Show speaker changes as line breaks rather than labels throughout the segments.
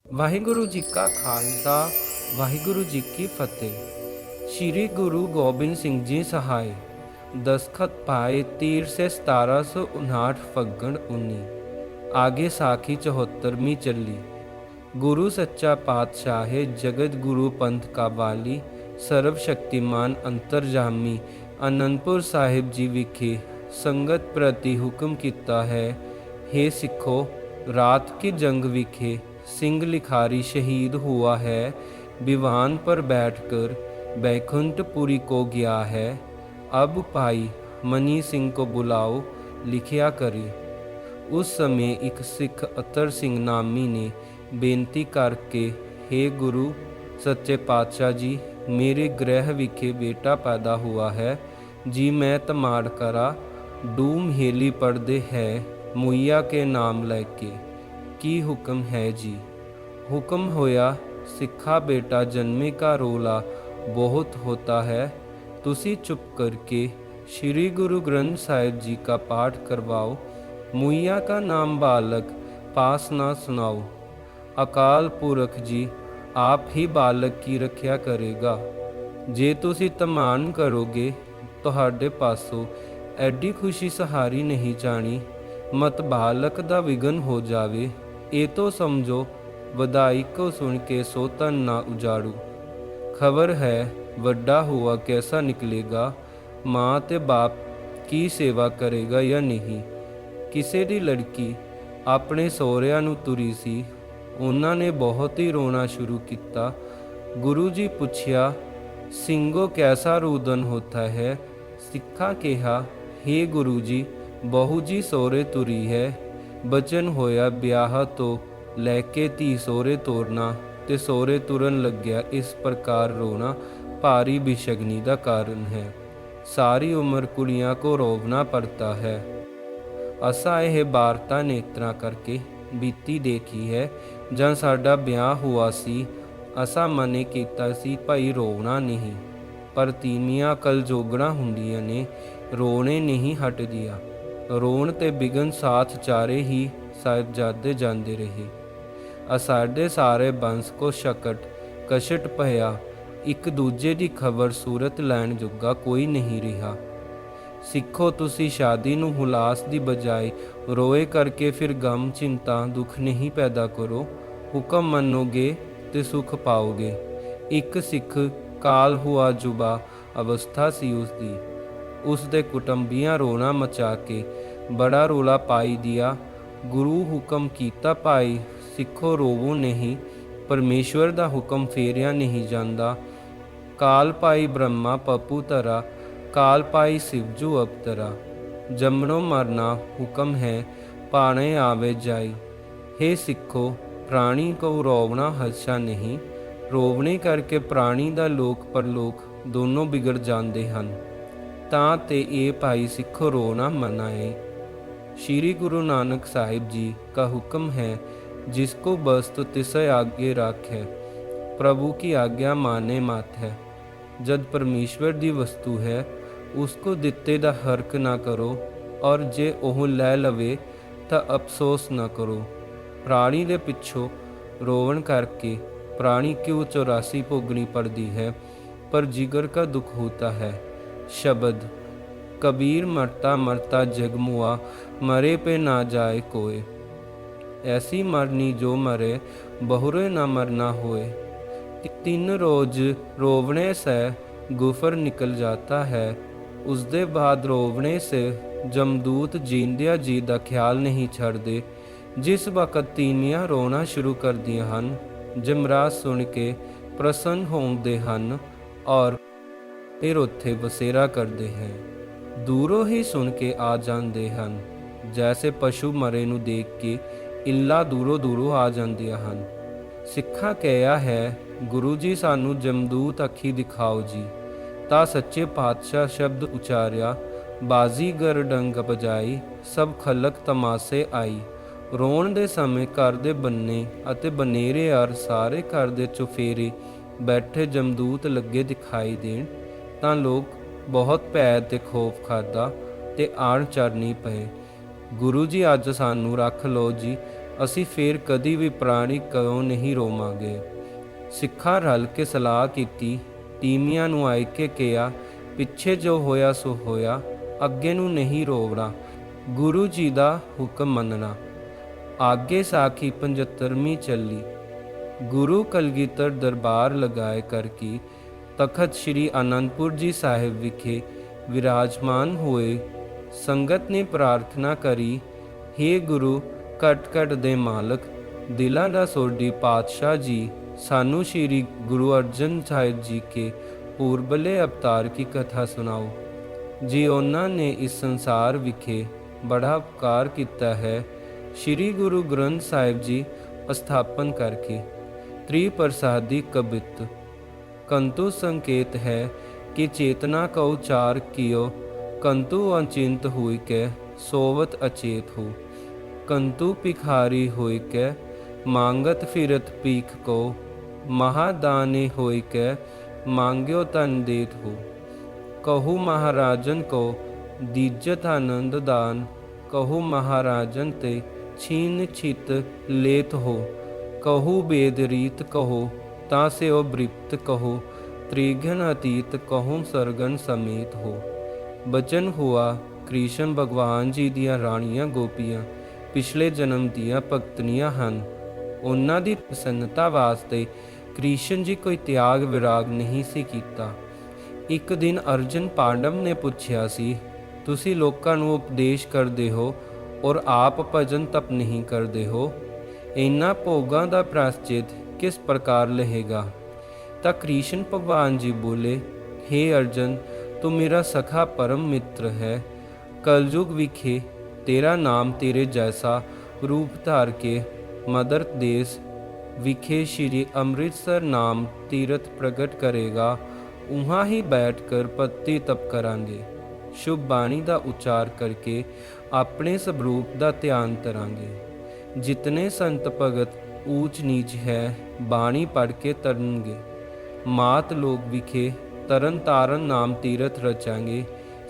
ਵਾਹਿਗੁਰੂ ਜੀ ਕਾ ਖਾਲਸਾ ਵਾਹਿਗੁਰੂ ਜੀ ਕੀ ਫਤਿਹ। श्री गुरु गोबिंद सिंह जी सहाय। दस्खत पाए तीर से 1759 फग्गण 19। आगे साखी 74वीं चली। गुरु सच्चा पातशाह जगत गुरु पंथ का वाली सर्वशक्तिमान अंतरजामी आनंदपुर साहिब जी विखे संगत प्रति हुक्म किता है। हे सिखो, रात की जंग विखे सिंह लिखारी शहीद हुआ है। विवान पर बैठकर बैकुंठपुरी को गया है। अब भाई मनी सिंह को बुलाओ, लिखिया करे। उस समय एक सिख अतर सिंह नामी ने बेनती करके, हे गुरु सच्चे पातशाह जी, मेरे गृह विखे बेटा पैदा हुआ है जी। मैं तमाड़ करा डूम हेली पढ़दे है मुइया के नाम लेके। की हुक्म है जी। हुक्म होया, सिखा बेटा जन्मे का रोला बहुत होता है। तुसी चुप करके श्री गुरु ग्रंथ साहिब जी का पाठ करवाओ। मुइया का नाम बालक पास ना सुनाओ। अकाल पुरख जी आप ही बालक की रक्षा करेगा। जे तुसी तमान करोगे तुहाडे पासों एडी खुशी सहारी नहीं जानी। मत बालक दा विघन हो जावे। ये तो समझो वधाई को सुन के सोतन ना उजाड़ू। खबर है वड्डा हुआ कैसा निकलेगा। माँ ते बाप की सेवा करेगा या नहीं। किसी दी लड़की अपने सहुरिਆਂ ਨੂੰ ਤੁਰੀ ਸੀ। ਉਹਨਾਂ ਨੇ ਬਹੁਤ ਹੀ ਰੋਣਾ शुरू किया। गुरु जी पुछया, सिंगो कैसा रुदन होता है। सिखा कहा, हे गुरु जी, बहू जी सहुरे तुरी है। बचन होया ब्याह तो लैके धी सोहरे तोरना ते सोहरे तुरन लग्या। इस प्रकार रोना भारी बिशगनी का कारण है। सारी उम्र कुड़ियां को रोवना पड़ता है। असा यह वार्ता नेत्रा करके बीती देखी है। जब साडा ब्याह हुआ सी असा मने कीता सी भाई रोवना नहीं, पर तीमियां कल जोगड़ा हुंदियां ने रोने नहीं हट दिया। रोण ते बिगन साथ चारे ही साहिबजादे जाते रहे। असाडे सारे बंस को शकट कशट पया। एक दूजे की खबर सूरत लैन जोगा कोई नहीं रहा। सिखो, तुसी शादी नूं हुलास की बजाय रोए करके फिर गम चिंता दुख नहीं पैदा करो। हुक्म मनोगे ते सुख पाओगे। एक सिख काल हुआ जुबा अवस्था सी उसदी। उसदे कुटुंबियां रोना मचा के बड़ा रोला पाई दिया। गुरु हुक्म कीता, भाई सिखो रोवो नहीं, परमेश्वर दा हुक्म फेरिया नहीं जांदा। काल पाई ब्रह्मा पप्पू तरा, काल पाई शिवजू अवतरा। जमनो मरना हुक्म है, पाने आवे जाई। हे सिखो, प्राणी को रोवना हर्षा नहीं। रोवने करके प्राणी दा लोक परलोक दोनों बिगड़ जाते हैं। तां ते ये भाई सिखो रोना मनाए। श्री गुरु नानक साहिब जी का हुक्म है, जिसको वस्तु तिसे आगे राखे, प्रभु की आज्ञा माने मत है। जब परमेश्वर दी वस्तु है उसको दिते दा हर्क ना करो, और जे ओह लै लवे तो अफसोस ना करो। प्राणी दे पिछों रोवन करके प्राणी क्यों 84 भोगनी पड़ती है, पर जिगर का दुख होता है। शब्द कबीर मरता मरता जगमुआ, मरे पे ना जाए कोय। ऐसी मरनी जो मरे बहुरे ना मरना होए। 3 रोज रोवने से गुफर निकल जाता है। उसके बाद रोवने से जमदूत जींदिया जी का ख्याल नहीं छड़ते। जिस वक्त तीमियां रोना शुरू कर दियां हन, जमराज सुन के प्रसन्न होंदे हन और फिर उत्थे बसेरा करते हैं। दूरों ही सुन के आ जाते हैं, जैसे पशु मरे नूं देख के इल्ला दूरों दूरों आ जांदियां हन। सिखा कहा है, गुरु जी सानू जमदूत अखी दिखाओ जी। ता सच्चे पातशाह शब्द उचारिया, बाजीगर डंग बजाई, सब खलक तमाशे आई। रोण दे समय घर दे बन्ने अते बनेरे अर सारे घर दे चुफेरे बैठे जमदूत लगे दिखाई देण तां लोग बहुत भै ते खौफ खादा ते आण चरनी पए। गुरु जी अज सानू रख लो जी, ਅਸੀਂ ਫੇਰ ਕਦੀ ਵੀ ਪ੍ਰਾਣੀ ਕਿਉਂ ਨਹੀਂ ਰੋਵਾਂਗੇ। ਸਿੱਖਾਂ ਰਲ ਕੇ ਸਲਾਹ ਕੀਤੀ, ਤੀਮੀਆਂ ਨੂੰ ਆਏ ਕੇ ਕਿਹਾ, ਪਿੱਛੇ ਜੋ ਹੋਇਆ ਸੋ ਹੋਇਆ, ਅੱਗੇ ਨੂੰ ਨਹੀਂ ਰੋਵਣਾ, ਗੁਰੂ ਜੀ ਦਾ ਹੁਕਮ ਮੰਨਣਾ। ਆਗੇ ਸਾਖੀ 75ਵੀਂ ਚੱਲੀ। ਗੁਰੂ ਕਲਗੀਧਰ ਦਰਬਾਰ ਲਗਾਏ ਕਰਕੇ ਤਖਤ ਸ੍ਰੀ ਅਨੰਦਪੁਰ ਜੀ ਸਾਹਿਬ ਵਿਖੇ ਵਿਰਾਜਮਾਨ ਹੋਏ। ਸੰਗਤ ਨੇ ਪ੍ਰਾਰਥਨਾ ਕਰੀ, ਹੇ ਗੁਰੂ ਘਟ ਘਟ ਦੇ ਮਾਲਕ, ਦਿਲਾਂ ਦਾ ਸੋਢੀ ਪਾਤਸ਼ਾਹ ਜੀ, ਸਾਨੂੰ ਸ਼੍ਰੀ ਗੁਰੂ ਅਰਜਨ ਸਾਹਿਬ ਜੀ ਕੇ ਪੂਰਬਲੇ ਅਵਤਾਰ की कथा ਸੁਣਾਓ। ਜੀ ਉਹਨਾਂ ਨੇ ਇਸ ਸੰਸਾਰ ਵਿਖੇ ਬੜਾ ਉਪਕਾਰ ਕੀਤਾ ਹੈ। ਸ਼੍ਰੀ ਗੁਰੂ ਗ੍ਰੰਥ ਸਾਹਿਬ ਜੀ ਸਥਾਪਨ ਕਰਕੇ त्रिप्रसादी कबित कंतु संकेत है कि चेतना का उच्चार कियो, कंतु अचिंत हुई के सोवत अचेत हो, कंतु भिखारी हुई के मांगत फिरत पीख को, महादानी हुई के मांग्यो तन देत हो। कहु महाराजन को दीजत आनंद दान, कहु महाराजन ते छीन छित लेत हो। कहु बेद रीत कहो ता से ओ बृप्त कहो, त्रिघन अतीत कहूँ सरगन समेत हो। बचन हुआ कृष्ण भगवान जी दियाँ राणियाँ गोपियाँ पिछले जन्म दियाँ भगतनियाँ हन। उन्हां दी प्रसन्नता वास्ते कृष्ण जी कोई त्याग विराग नहीं सी कीता। एक दिन अर्जुन पांडव ने पूछया सी, तुसी लोकां नूं उपदेश करदे हो और आप भजन तप नहीं करदे हो, इन्हां भोगां दा प्रायश्चित किस प्रकार लहेगा। ਤਾਂ कृष्ण भगवान जी बोले, हे अर्जुन, तू मेरा सखा परम मित्र है। कलयुग विखे तेरा नाम तेरे जैसा रूप धार के मदर देश विखे श्री अमृतसर नाम तीर्थ प्रगट करेगा, वहाँ ही बैठकर पत्ती तप करांगे, शुभ बाणी का उच्चार करके अपने स्वरूप का ध्यान करांगे। जितने संत भगत ऊंच नीच है बाणी पढ़ के तरनगे, मात लोक विखे तरन तारन नाम तीरथ रचांगे,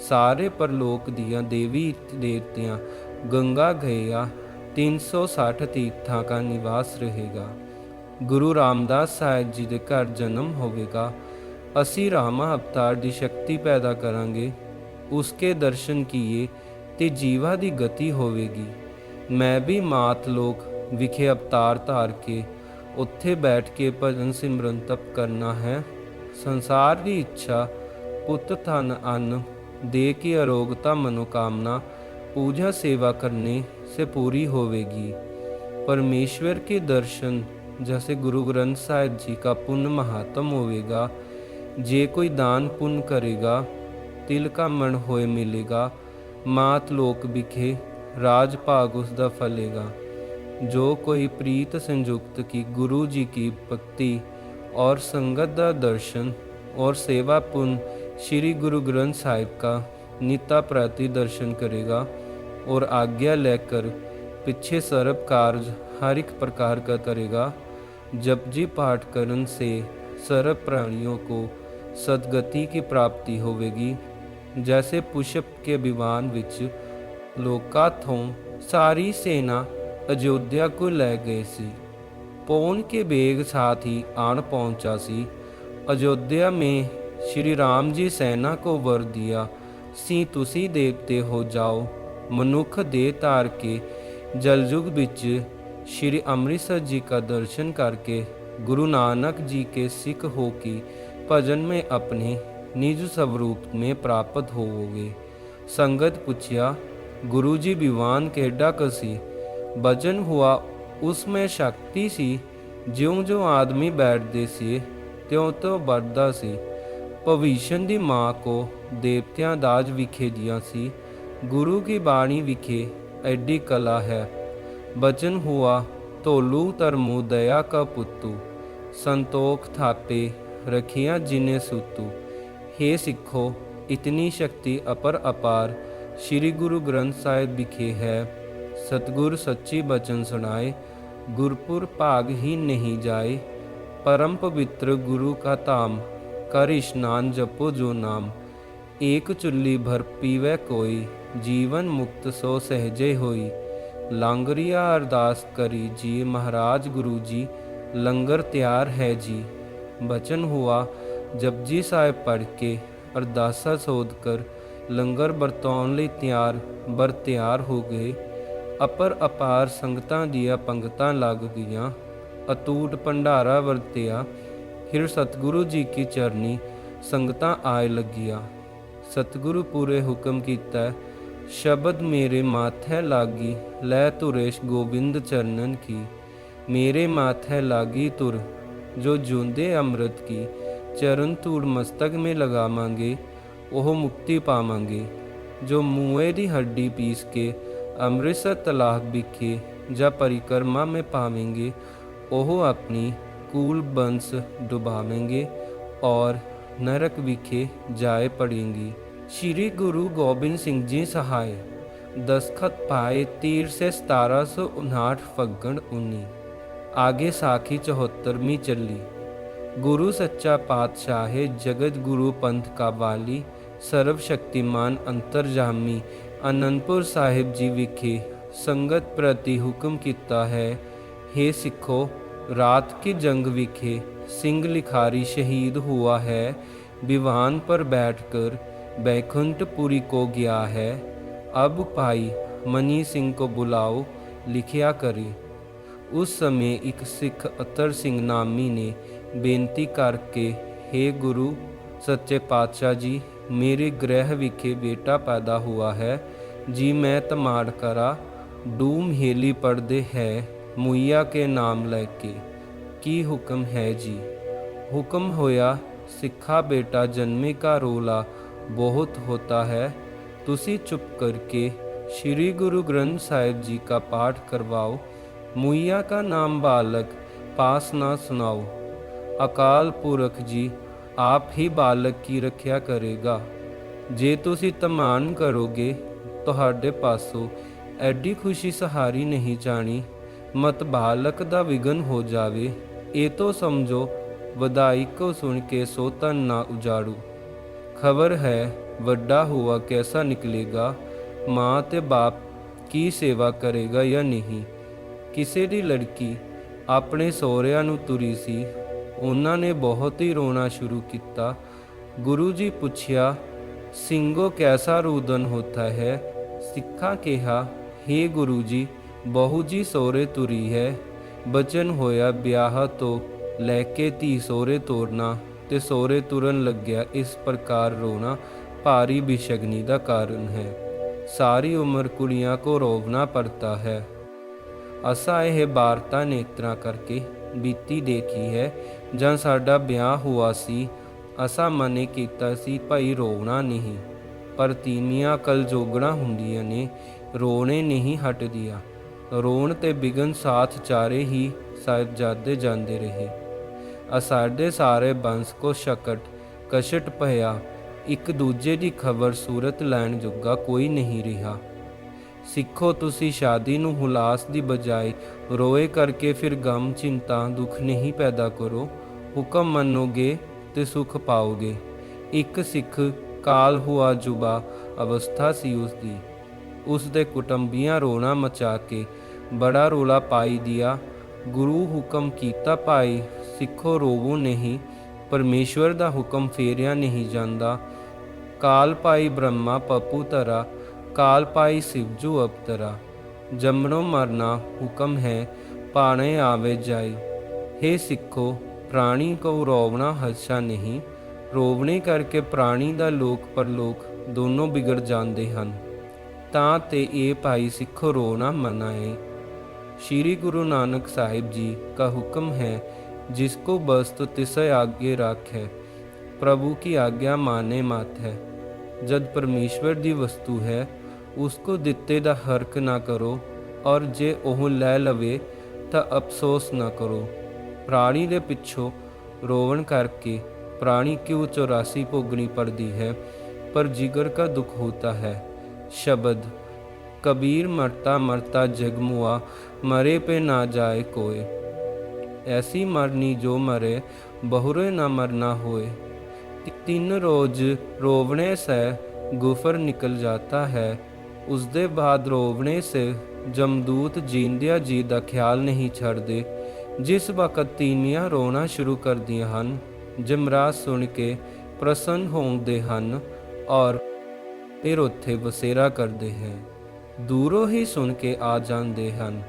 सारे परलोक दियाँ देवी देवतियाँ गंगा गया 360 तीर्थां का निवास रहेगा। गुरु रामदास साहिब जी के घर जन्म होवेगा। असी रामा अवतार की शक्ति पैदा करांगे, उसके दर्शन किए ते जीवा की गति होवेगी। मैं भी मात लोक विखे अवतार धार के उत्थे बैठ के भजन सिमरन तप करना है। संसार की इच्छा पुत धन अन्न दे के अरोगता मनोकामना पूजा सेवा करने से पूरी होवेगी। परमेश्वर के दर्शन जैसे गुरु ग्रंथ साहिब जी का पुण्य महात्म होवेगा। जे कोई दान पुण्य करेगा तिल का मन होए मिलेगा। मात लोक विखे राज भाग उसका फलेगा। जो कोई प्रीत संयुक्त की गुरु जी की भक्ति और संगत का दर्शन और सेवा पुण्य श्री गुरु ग्रंथ साहिब का नित्य प्रति दर्शन करेगा और आज्ञा लेकर पीछे सर्व कार्य हर एक प्रकार का करेगा। जपजी पाठ करने से सर्व प्राणियों को सदगति की प्राप्ति होवेगी। जैसे पुष्प के विमान विच लोका थों सारी सेना अयोध्या को ले गए सी। पौन के बेग साथ ही आन पहुंचा सी। अयोध्या में श्री राम जी सेना को वर दिया सी, तुसी देवते हो जाओ। मनुख दे तार के जलयुग बिच श्री अमृतसर जी का दर्शन करके गुरु नानक जी के सिख हो की भजन में अपने निज स्वरूप में प्राप्त होवोगे। संगत पूछया, गुरु जी विवान केडा कसी। भजन हुआ उसमें शक्ति सी, ज्यों ज्यों आदमी बैठते सी त्यों त्यों बढ़ता सी। भविष्य की माँ को देवतियां दाज विखे दिया सी। गुरु की बाणी विखे एडी कला है। भजन हुआ तोलू धर्मो दया का पुतु, संतोख थापे रखिया जिन्हें सुतु। हे सिखो, इतनी शक्ति अपर अपार श्री गुरु ग्रंथ साहिब विखे है। सतगुर सच्ची बचन सुनाए, गुरपुर भाग ही नहीं जाए। परम पवित्र गुरु का धाम, कर स्नान जपो जो नाम। एक चुल्ली भर पीवै कोई, जीवन मुक्त सो सहजे होई। ਲਾਂਗਰੀਆ ਅਰਦਾਸ ਕਰੀ ਜੀ ਮਹਾਰਾਜ ਗੁਰੂ ਜੀ ਲੰਗਰ ਤਿਆਰ ਹੈ ਜੀ। ਬਚਨ ਹੁਆ ਜਪਜੀ ਸਾਹਿਬ ਪੜ੍ਹ ਕੇ ਅਰਦਾਸਾ ਸੋਧ ਕਰ ਲੰਗਰ ਵਰਤਾਉਣ ਲਈ ਤਿਆਰ ਹੋ ਗਏ। ਅਪਾਰ ਸੰਗਤਾਂ ਦੀਆਂ ਪੰਗਤਾਂ ਲੱਗ ਗਈਆਂ। ਅਤੂਟ ਭੰਡਾਰਾ ਵਰਤਿਆ। ਫਿਰ ਸਤਿਗੁਰੂ ਜੀ ਕੀ ਚਰਨੀ ਸੰਗਤਾਂ ਆਏ ਲੱਗੀਆਂ। ਸਤਿਗੁਰੂ ਪੂਰੇ ਹੁਕਮ ਕੀਤਾ, ਸ਼ਬਦ ਮੇਰੇ ਮਾਥੈ ਲਾਗੀ ਲੈ ਧੁਰੇਸ਼ ਗੋਬਿੰਦ ਚਰਨਨ ਕੀ। ਮੇਰੇ ਮਾਥੈ ਲਾਗੀ ਤੁਰ ਜੋ ਜੂੰਦੇ ਅੰਮ੍ਰਿਤ ਕੀ। ਚਰਨ ਧੂੜ ਮਸਤਕ ਮੇ ਲਗਾਵਾਂਗੇ ਉਹ ਮੁਕਤੀ ਪਾਵਾਂਗੇ। ਜੋ ਮੂਏ ਦੀ ਹੱਡੀ ਪੀਸ ਕੇ ਅੰਮ੍ਰਿਤਸਰ ਤਲਾਬ ਵਿਖੇ ਜਾਂ परिक्रमा में पावेंगे ਉਹ ਆਪਣੀ ਕੂਲ ਬੰਸ ਡੁਬਾਵੇਂਗੇ ਔਰ ਨਰਕ ਵਿਖੇ ਜਾਏ ਪੜेंगी। श्री गुरु गोबिंद सिंह जी सहाय। दस्तखत पाए 13 से 1759 फग्गण 19। आगे साखी 74वीं चली। गुरु सच्चा पातशाह जगत गुरु पंथ का वाली सर्वशक्तिमान अंतरजामी आनंदपुर साहिब जी विखे संगत प्रति हुक्म किता है। हे सिखो, रात की जंग विखे सिंह लिखारी शहीद हुआ है। विवान पर बैठकर बैकुंठपुरी को गया है। अब भाई मनी सिंह को बुलाओ, लिखिया करे। उस समय एक सिख अतर सिंह नामी ने बेनती करके, हे गुरु सच्चे पातशाह जी, मेरे गृह विखे बेटा पैदा हुआ है जी। मैं तमाड़ करा डूम हेली पढ़दे है मुइया के नाम लेके। की हुक्म है जी। हुक्म होया सिखा बेटा जन्मे का रोला बहुत होता है। तुसी चुप करके श्री गुरु ग्रंथ साहिब जी का पाठ करवाओ। मुइया का नाम बालक पास ना सुनाओ। अकाल पुरख जी आप ही बालक की रक्षा करेगा। जे तुसी तमान करोगे ਤੁਹਾਡੇ ਪਾਸੋਂ ਐਡੀ खुशी सहारी नहीं जानी। मत बालक दा विघन हो जावे। ये तो समझो वधाई को सुन के सो तन ना उजाड़ू। खबर है ਵੱਡਾ हुआ कैसा निकलेगा। माँ ते बाप की सेवा करेगा या नहीं। ਕਿਸੇ ਦੀ ਲੜਕੀ ਆਪਣੇ ਸਹੁਰਿਆਂ ਨੂੰ ਤੁਰੀ ਸੀ। ਉਹਨਾਂ ਨੇ ਬਹੁਤ ਹੀ ਰੋਣਾ ਸ਼ੁਰੂ ਕੀਤਾ। ਗੁਰੂ ਜੀ ਪੁੱਛਿਆ, ਸਿੰਘੋ ਕੈਸਾ ਰੂਦਨ ਹੋਤਾ ਹੈ। ਸਿੱਖਾਂ ਕਿਹਾ, हे ਗੁਰੂ ਜੀ, ਬਹੂ ਜੀ ਸਹੁਰੇ ਤੁਰੀ ਹੈ। ਬਚਨ ਹੋਇਆ ਵਿਆਹ ਤੋਂ ਲੈ ਕੇ ਧੀ ਸਹੁਰੇ ਤੋਰਨਾ ਤੇ ਸਹੁਰੇ ਤੁਰਨ ਲੱਗਿਆ ਇਸ ਪ੍ਰਕਾਰ ਰੋਣਾ ਭਾਰੀ ਬਿਸ਼ਗਨੀ ਦਾ ਕਾਰਨ ਹੈ। ਸਾਰੀ ਉਮਰ ਕੁੜੀਆਂ ਕੋ ਰੋਵਣਾ ਪੜਤਾ ਹੈ। ਅਸਾਂ ਇਹ ਵਾਰਤਾ ਨੇਤਰਾਂ ਕਰਕੇ ਬੀਤੀ ਦੇਖੀ ਹੈ। ਜਾਂ ਸਾਡਾ ਵਿਆਹ ਹੋਇਆ ਸੀ ਅਸਾਂ ਮਨੇ ਕੀਤਾ ਸੀ ਭਾਈ ਰੋਵਣਾ ਨਹੀਂ, ਪਰ ਤੀਵੀਆਂ ਕਲ ਜੋਗਣਾ ਹੁੰਦੀਆਂ ਨੇ, ਰੋਣੇ ਨਹੀਂ ਹਟਦੀਆਂ। ਰੋਣ ਤੇ ਬਿਗਨ ਸਾਥ ਚਾਰੇ ਹੀ ਸਾਹਿਬਜ਼ਾਦੇ ਜਾਂਦੇ ਰਹੇ। ਸਾਡੇ ਸਾਰੇ ਬੰਸ ਕੋ ਸ਼ਕਟ ਕਸ਼ਟ ਪਿਆ। ਇੱਕ ਦੂਜੇ ਦੀ ਖਬਰ ਸੂਰਤ ਲੈਣ ਜੋਗਾ ਕੋਈ ਨਹੀਂ ਰਿਹਾ। ਸਿੱਖੋ, ਤੁਸੀਂ ਸ਼ਾਦੀ ਨੂੰ ਹੁਲਾਸ ਦੀ ਬਜਾਏ ਰੋਏ ਕਰਕੇ ਫਿਰ ਗਮ ਚਿੰਤਾ ਦੁੱਖ ਨਹੀਂ ਪੈਦਾ ਕਰੋ। ਹੁਕਮ ਮੰਨੋਗੇ ਤੇ ਸੁਖ ਪਾਓਗੇ। ਇੱਕ ਸਿੱਖ ਕਾਲ ਹੁਆ ਜੁਬਾ ਅਵਸਥਾ ਸੀ ਉਸਦੀ। ਉਸ ਦੇ ਕੁਟੰਬੀਆਂ ਰੋਣਾ ਮਚਾ ਕੇ ਬੜਾ ਰੋਲਾ ਪਾਈ ਦਿਆ। ਗੁਰੂ ਹੁਕਮ ਕੀਤਾ, ਭਾਈ ਸਿੱਖੋ ਰੋਵੋ ਨਹੀਂ, ਪਰਮੇਸ਼ਵਰ ਦਾ ਹੁਕਮ ਫੇਰਿਆ ਨਹੀਂ ਜਾਂਦਾ। ਕਾਲ ਪਾਈ ਬ੍ਰਹਮਾ ਪਪੂ ਤਰਾ, ਕਾਲ ਪਾਈ ਸਿਵਜੂ ਅਵਤਰਾ। ਜੰਮਣੋਂ ਮਰਨਾ ਹੁਕਮ ਹੈ, ਪਾਣੇ ਆਵੇ ਜਾਈ। हे ਸਿੱਖੋ, ਪ੍ਰਾਣੀ ਕੋ ਰੋਵਣਾ ਹੱਛਾ ਨਹੀਂ। ਰੋਵਣੇ ਕਰਕੇ ਪ੍ਰਾਣੀ ਦਾ ਲੋਕ ਪਰਲੋਕ ਦੋਨੋਂ ਵਿਗੜ ਜਾਂਦੇ ਹਨ। ਤਾਂ ਤੇ ਇਹ ਭਾਈ ਸਿੱਖੋ ਰੋਣਾ ਮਨਾ ਹੈ। श्री गुरु नानक साहिब जी का हुक्म है, जिसको बस्त तिसे आगे राखे। प्रभु की आज्ञा माने मात है। जद परमेश्वर दी वस्तु है उसको दिते दा हरक ना करो, और जे ओह लै लवे तां अफसोस ना करो। प्राणी दे पिछों रोवन करके प्राणी क्यों 84 भोगनी पड़ती है, पर जिगर का दुख होता है। शब्द कबीर मरता मरता जगमुआ, मरे पे ना जाए कोय। ऐसी मरनी जो मरे बहुरे ना मरना होए। 3 रोज रोवने से गुफर निकल जाता है, उसके बाद रोवने से ਜਮਦੂਤ ਜੀਂਦਿਆਂ ਜੀ ਦਾ ਖਿਆਲ ਨਹੀਂ ਛੱਡਦੇ। ਜਿਸ ਵਕਤ ਤੀਵੀਆਂ ਰੋਣਾ ਸ਼ੁਰੂ ਕਰਦੀਆਂ ਹਨ, ਜਮਰਾਜ ਸੁਣ ਕੇ ਪ੍ਰਸੰਨ ਹੁੰਦੇ ਹਨ ਔਰ ਫਿਰ ਉੱਥੇ ਬਸੇਰਾ ਕਰਦੇ ਹੈ। ਦੂਰੋਂ ਹੀ ਸੁਣ ਕੇ ਆ ਜਾਂਦੇ ਹਨ,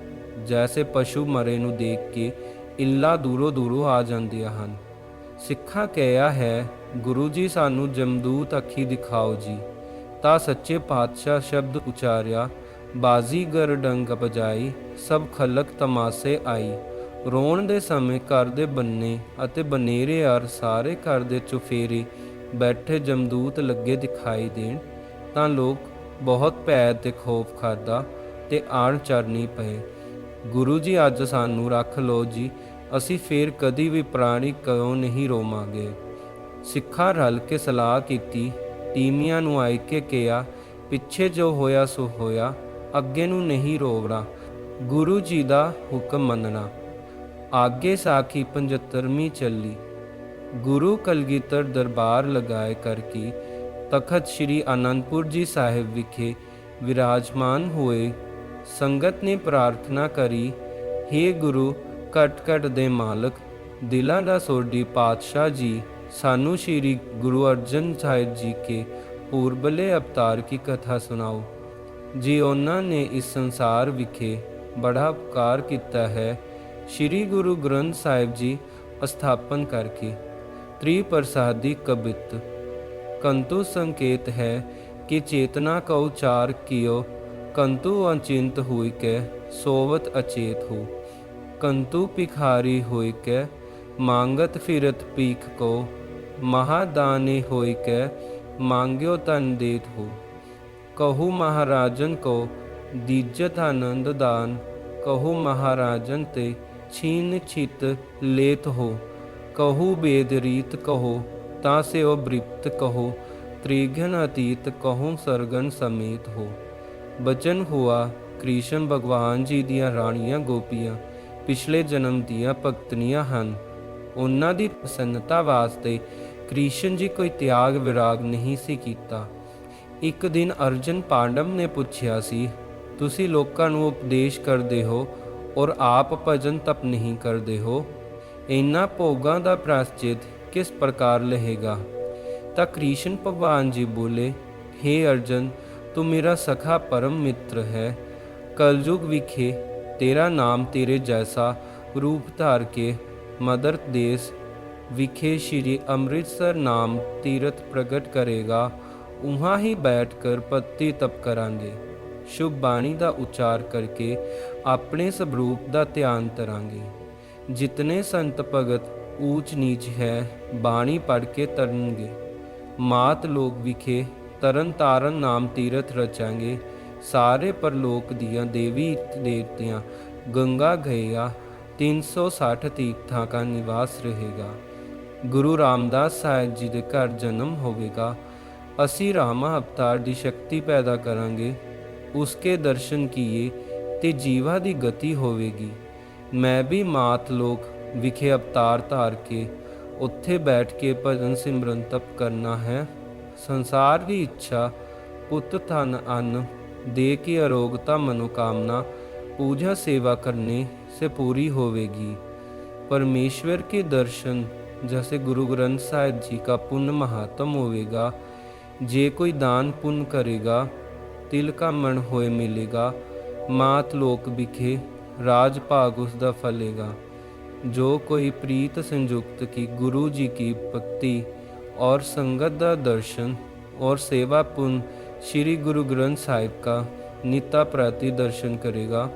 ਜੈਸੇ ਪਸ਼ੂ ਮਰੇ ਨੂੰ ਦੇਖ ਕੇ ਇੱਲਾਂ ਦੂਰੋਂ ਦੂਰੋਂ ਆ ਜਾਂਦੀਆਂ ਹਨ। ਸਿੱਖਾਂ ਕਿਹਾ ਹੈ, ਗੁਰੂ ਜੀ ਸਾਨੂੰ ਜਮਦੂਤ ਅੱਖੀ ਦਿਖਾਓ ਜੀ। ਤਾਂ ਸੱਚੇ ਪਾਤਸ਼ਾਹ ਸ਼ਬਦ ਉਚਾਰਿਆ, ਬਾਜ਼ੀਗਰ ਡੰਗ ਬਜਾਈ, ਸਭ ਖਲਕ ਤਮਾਸੇ ਆਈ। ਰੋਣ ਦੇ ਸਮੇਂ ਘਰ ਦੇ ਬੰਨੇ ਅਤੇ ਬਨੇਰੇ ਔਰ ਸਾਰੇ ਘਰ ਦੇ ਚੁਫੇਰੇ ਬੈਠੇ ਜਮਦੂਤ ਲੱਗੇ ਦਿਖਾਈ ਦੇਣ ਤਾਂ ਲੋਕ ਬਹੁਤ ਭੈ ਤੇ ਖੌਫ ਖਾਦਾ ਤੇ ਆਣ ਚਰਨੀ ਪਏ। ਗੁਰੂ ਜੀ ਅੱਜ ਸਾਨੂੰ ਰੱਖ ਲਓ ਜੀ, ਅਸੀਂ ਫੇਰ ਕਦੀ ਵੀ ਪ੍ਰਾਣੀ ਕਿਉਂ ਨਹੀਂ ਰੋਵਾਂਗੇ। ਸਿੱਖਾਂ ਰਲ ਕੇ ਸਲਾਹ ਕੀਤੀ। ਤੀਵੀਆਂ ਨੂੰ ਆਇ ਕੇ ਕਿਹਾ, ਪਿੱਛੇ ਜੋ ਹੋਇਆ ਸੋ ਹੋਇਆ, ਅੱਗੇ ਨੂੰ ਨਹੀਂ ਰੋਵਣਾ, ਗੁਰੂ ਜੀ ਦਾ ਹੁਕਮ ਮੰਨਣਾ। ਆਗੇ ਸਾਖੀ 75ਵੀਂ ਚੱਲੀ। ਗੁਰੂ ਕਲਗੀਧਰ ਦਰਬਾਰ ਲਗਾਏ ਕਰਕੇ ਤਖਤ ਸ੍ਰੀ ਆਨੰਦਪੁਰ ਜੀ ਸਾਹਿਬ ਵਿਖੇ ਵਿਰਾਜਮਾਨ ਹੋਏ। ਸੰਗਤ ਨੇ ਪ੍ਰਾਰਥਨਾ ਕਰੀ, ਹੇ ਗੁਰੂ ਘਟ ਘਟ ਦੇ ਮਾਲਕ, ਦਿਲਾਂ ਦਾ ਸੋਢੀ ਪਾਤਸ਼ਾਹ ਜੀ, ਸਾਨੂੰ ਸ਼੍ਰੀ ਗੁਰੂ ਅਰਜਨ ਸਾਹਿਬ ਜੀ ਕੇ ਪੂਰਬਲੇ ਅਵਤਾਰ ਕੀ ਕਥਾ ਸੁਣਾਓ ਜੀ। ਉਹਨਾਂ ਨੇ ਇਸ ਸੰਸਾਰ ਵਿਖੇ ਬੜਾ ਉਪਕਾਰ ਕੀਤਾ ਹੈ। ਸ਼੍ਰੀ ਗੁਰੂ ਗ੍ਰੰਥ ਸਾਹਿਬ ਜੀ ਸਥਾਪਨ ਕਰਕੇ त्रिप्रसादी कबित कंतु संकेत है कि चेतना का उच्चार कियो, कंतु अचिंत हुई के सोवत अचेत हो, कंतु भिखारी हुई के मांगत फिरत पीख को, महादानी हुई के मांग्यो तन देत हो। कहु महाराजन को दीजत आनंद दान, कहु महाराजन ते छीन छित लेत हो। कहु वेद रीत कहो, तासे ओ बृप्त कहो, त्रिघन अतीत कहो सरगन समेत हो। बचन हुआ कृष्ण भगवान जी दियाँ राणियाँ गोपियाँ पिछले जन्म दियाँ भगतनियाँ ਹਨ। ਉਹਨਾਂ ਦੀ ਪ੍ਰਸੰਨਤਾ ਵਾਸਤੇ ਕ੍ਰਿਸ਼ਨ ਜੀ ਕੋਈ ਤਿਆਗ ਵਿਰਾਗ ਨਹੀਂ ਸੀ ਕੀਤਾ। ਇੱਕ ਦਿਨ ਅਰਜਨ ਪਾਂਡਵ ਨੇ ਪੁੱਛਿਆ ਸੀ, ਤੁਸੀਂ ਲੋਕਾਂ ਨੂੰ ਉਪਦੇਸ਼ ਕਰਦੇ ਹੋ ਔਰ ਆਪ ਭਜਨ ਤਪ ਨਹੀਂ ਕਰਦੇ ਹੋ, ਇਹਨਾਂ ਭੋਗਾਂ ਦਾ ਪ੍ਰਾਸ਼ਚਿਤ ਕਿਸ ਪ੍ਰਕਾਰ ਲਹੇਗਾ। ਤਾਂ ਕ੍ਰਿਸ਼ਨ ਭਗਵਾਨ ਜੀ ਬੋਲੇ, हे अर्जुन, तू मेरा सखा परम मित्र है। कलयुग विखे तेरा नाम तेरे जैसा रूप धार के मदर देश विखे श्री अमृतसर नाम तीर्थ प्रगट करेगा, उहाँ ही बैठ कर पत्ती तप करांगे। शुभ बाणी का उच्चार करके अपने स्वरूप का ध्यान करांगे। जितने संत भगत ऊंच नीच है, बाणी पढ़ के तरनगे। मात लोक विखे तरन तारन नाम तीरथ रचांगे। सारे परलोक दियाँ देवी देवतियाँ गंगा गया 360 तीर्थां का निवास रहेगा। गुरु रामदास साहिब जी के घर जन्म होवेगा। असी रामा अवतार की शक्ति पैदा करांगे। उसके दर्शन किए ते जीवा की गति होवेगी। मैं भी मात लोक विखे अवतार धार के उत्थे बैठ के भजन सिमरन तप करना है। संसार की इच्छा पुत धन अन्न दे की अरोगता मनोकामना पूजा सेवा करने से पूरी होवेगी। परमेश्वर के दर्शन जैसे गुरु ग्रंथ साहिब जी का पुण्य महात्म होवेगा। जे कोई दान पुण्य करेगा, तिल का मन होए मिलेगा। मात लोक विखे राज भाग उसका फलेगा। जो कोई प्रीत संयुक्त की गुरु जी की भक्ति और संगत का दर्शन और सेवा पुण्य श्री गुरु ग्रंथ साहिब का नित्य प्रति दर्शन करेगा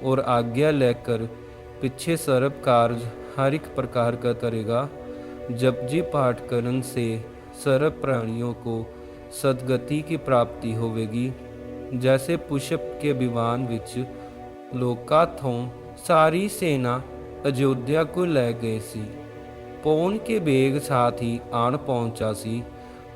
और आज्ञा लेकर पीछे सर्व कार्य हर एक प्रकार का करेगा। जपजी पाठ करन से सर्व प्राणियों को सदगति की प्राप्ति होवेगी। जैसे पुष्प के विमान विच लोका थों सारी सेना अयोध्या को ले गए सी। पौन के बेग साथ ही आन पहुंचा सी।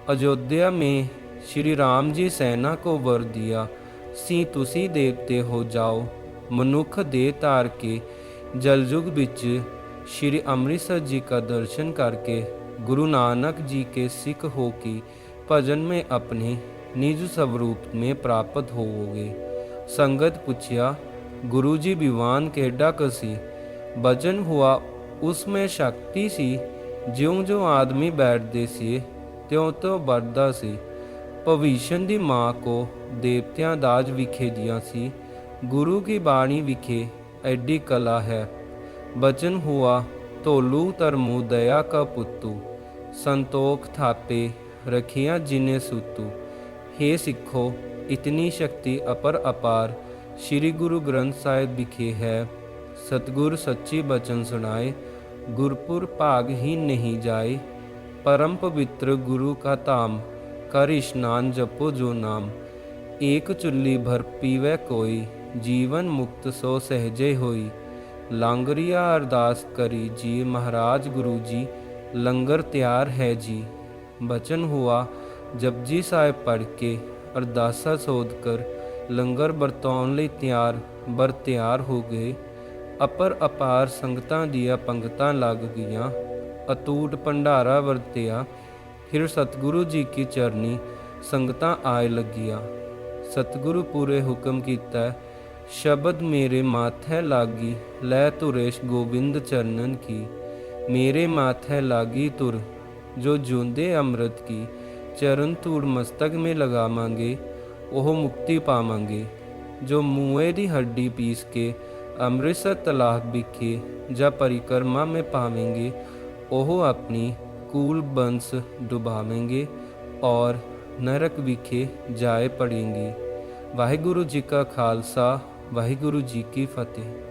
अयोध्या में श्री राम जी सेना को वर दिया सी, तुसी देवते हो जाओ। मनुख दे तार के जलयुग बिच श्री अमृतसर जी का दर्शन करके गुरु नानक जी के सिख हो के भजन में अपने निज स्वरूप में प्राप्त होवोगे। ਸੰਗਤ ਪੁੱਛਿਆ, ਗੁਰੂ ਜੀ ਵਿਵਾਨ ਕਿਹੜਾ ਕਸੀ। ਬਚਨ ਹੁਆ, ਉਸਮੇ ਸ਼ਕਤੀ ਸੀ। ਜਿਉਂ-ਜਿਉਂ ਆਦਮੀ ਬੈਠਦੇ ਸੀ ਤਿਉਂ-ਤਿਉਂ ਵੱਧਦਾ ਸੀ। ਭਵਿਸ਼ਨ ਦੀ ਮਾਂ ਕੋ ਦੇਵਤਿਆਂ ਦਾਜ ਵਿਖੇ ਦੀਆਂ ਸੀ। ਗੁਰੂ ਕੀ ਬਾਣੀ ਵਿਖੇ ਐਡੀ ਕਲਾ ਹੈ। ਬਚਨ ਹੁਆ, ਧੋਲੂ ਧਰਮੂ ਦਇਆ ਕਾ ਪੁੱਤੂ। ਸੰਤੋਖ ਥਾਪੇ ਰਖਿਆ ਜਿਨੇ ਸੁਤੂ। हे ਸਿੱਖੋ, ਇਤਨੀ ਸ਼ਕਤੀ ਅਪਾਰ ਸ੍ਰੀ ਗੁਰੂ ਗ੍ਰੰਥ ਸਾਹਿਬ ਵਿਖੇ ਹੈ। ਸਤਿਗੁਰ ਸੱਚੀ ਬਚਨ ਸੁਣਾਏ, ਗੁਰਪੁਰ ਭਾਗ ਹੀ ਨਹੀਂ ਜਾਏ। परम पवित्र गुरु का धाम, कर स्नान जपो जो नाम। एक चुल्ली भर पीवै कोई, जीवन मुक्त सो सहजे होई। लांगरिया अरदास करी जी, महाराज गुरु जी लंगर तैयार है जी। बचन हुआ, जपजी साहिब पढ़ के अरदासा सोध कर लंगर ਵਰਤਾਉਣ ਲਈ ਤਿਆਰ ਹੋ ਗਏ। ਅਪਾਰ ਸੰਗਤਾਂ ਦੀਆਂ ਪੰਗਤਾਂ ਲੱਗ ਗਈਆਂ। अटूट भंडारा वरतिया। फिर सतगुरु जी की चरनी संगतां आए लगिया। सतगुरु पूरे हुक्म कीता, शब्द मेरे माथे लागी लै तुरेश गोबिंद चरणन की। मेरे माथे लागी तुर जो जूंदे अमृत की। चरण धूड़ मस्तक में लगावांगे ओह मुक्ति पावांगे। जो मूए दी हड्डी पीस के अमृतसर तलाब विखे जा परिक्रमा में पावेंगे, ਉਹ ਆਪਣੀ ਕੂਲ ਬੰਸ ਡੁਬਾਵੇਂਗੇ ਔਰ ਨਰਕ ਵਿਖੇ ਜਾਏ ਪੜेंगे। ਵਾਹਿਗੁਰੂ ਜੀ ਕਾ ਖਾਲਸਾ, ਵਾਹਿਗੁਰੂ ਜੀ ਕੀ ਫਤਿਹ।